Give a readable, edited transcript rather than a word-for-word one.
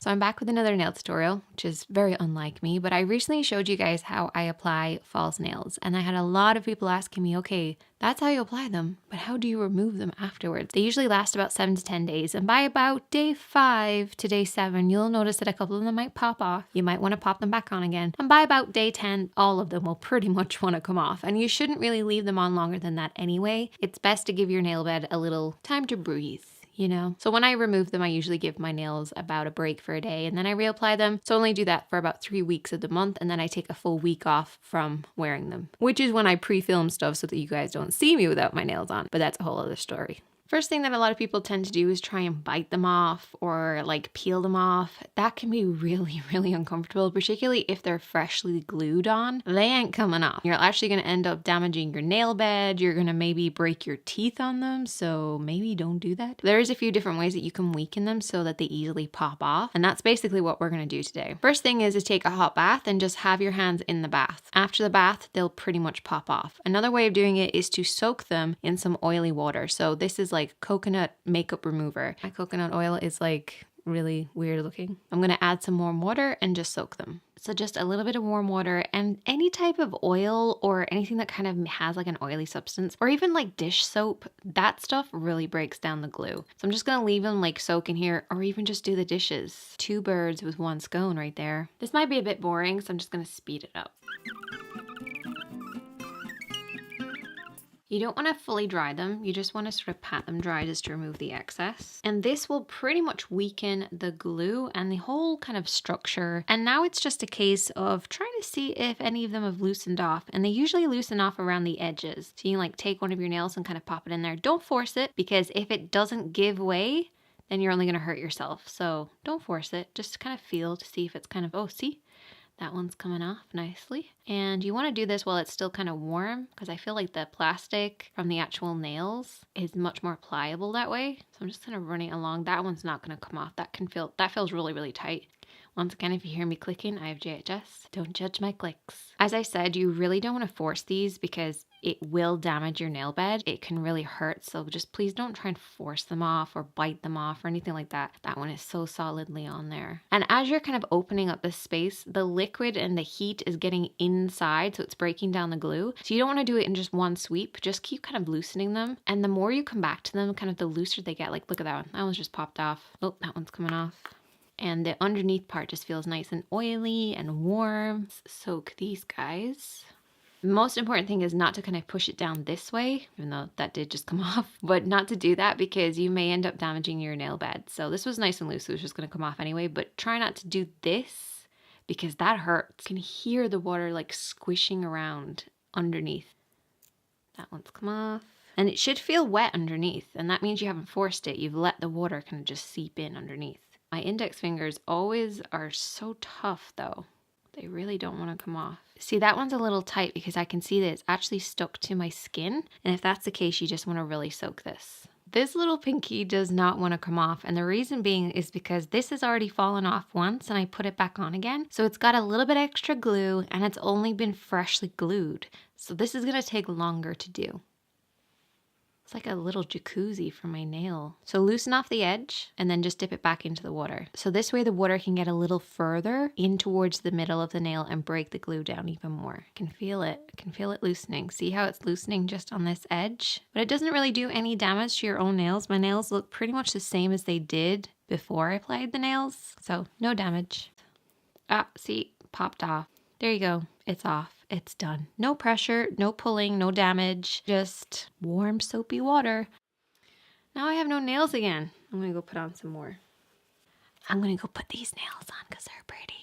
So I'm back with another nail tutorial, which is very unlike me, but I recently showed you guys how I apply false nails. And I had a lot of people asking me, okay, that's how you apply them, but how do you remove them afterwards? They usually last about 7 to 10 days. And by about day 5 to day 7, you'll notice that a couple of them might pop off. You might want to pop them back on again. And by about day 10, all of them will pretty much want to come off. And you shouldn't really leave them on longer than that anyway. It's best to give your nail bed a little time to breathe. So when I remove them, I usually give my nails about a break for a day and then I reapply them. So I only do that for about 3 weeks of the month and then I take a full week off from wearing them, which is when I pre-film stuff so that you guys don't see me without my nails on, but that's a whole other story. First thing that a lot of people tend to do is try and bite them off or like peel them off. That can be really, really uncomfortable, particularly if they're freshly glued on. They ain't coming off. You're actually going to end up damaging your nail bed. You're going to maybe break your teeth on them. So maybe don't do that. There is a few different ways that you can weaken them so that they easily pop off. And that's basically what we're going to do today. First thing is to take a hot bath and just have your hands in the bath. After the bath, they'll pretty much pop off. Another way of doing it is to soak them in some oily water. So this is like coconut makeup remover. My coconut oil is like really weird looking. I'm going to add some warm water and just soak them. So just a little bit of warm water and any type of oil or anything that kind of has like an oily substance or even like dish soap, that stuff really breaks down the glue. So I'm just going to leave them like soak in here or even just do the dishes. 2 birds with 1 stone right there. This might be a bit boring, so I'm just going to speed it up. You don't want to fully dry them, you just want to sort of pat them dry just to remove the excess. And this will pretty much weaken the glue and the whole kind of structure. And now it's just a case of trying to see if any of them have loosened off. And they usually loosen off around the edges. So you can like take one of your nails and kind of pop it in there. Don't force it because if it doesn't give way, then you're only going to hurt yourself. So don't force it, just kind of feel to see if it's kind of, oh, see? That one's coming off nicely. And you want to do this while it's still kind of warm because I feel like the plastic from the actual nails is much more pliable that way. So I'm just kind of running along. That one's not going to come off. That feels really, really tight. Once again, if you hear me clicking, I have JHS. Don't judge my clicks. As I said, you really don't want to force these because it will damage your nail bed. It can really hurt. So just please don't try and force them off or bite them off or anything like that. That one is so solidly on there. And as you're kind of opening up this space, the liquid and the heat is getting inside. So it's breaking down the glue. So you don't want to do it in just one sweep. Just keep kind of loosening them. And the more you come back to them, kind of the looser they get. Like, look at that one. That one's just popped off. Oh, that one's coming off. And the underneath part just feels nice and oily and warm. Let's soak these guys. The most important thing is not to kind of push it down this way, even though that did just come off, but not to do that because you may end up damaging your nail bed. So this was nice and loose, so it was just going to come off anyway, but try not to do this because that hurts. You can hear the water like squishing around underneath. That one's come off. And it should feel wet underneath, and that means you haven't forced it. You've let the water kind of just seep in underneath. My index fingers always are so tough though. They really don't want to come off. See, that one's a little tight because I can see that it's actually stuck to my skin. And if that's the case, you just want to really soak this. This little pinky does not want to come off. And the reason being is because this has already fallen off once and I put it back on again. So it's got a little bit extra glue and it's only been freshly glued. So this is going to take longer to do. It's like a little jacuzzi for my nail. So loosen off the edge and then just dip it back into the water. So this way the water can get a little further in towards the middle of the nail and break the glue down even more. I can feel it. I can feel it loosening. See how it's loosening just on this edge? But it doesn't really do any damage to your own nails. My nails look pretty much the same as they did before I applied the nails. So no damage. Ah, see, popped off. There you go. It's off. It's done. No pressure, no pulling, no damage, just warm soapy water. Now I have no nails again. I'm gonna go put on some more. I'm gonna go put these nails on because they're pretty.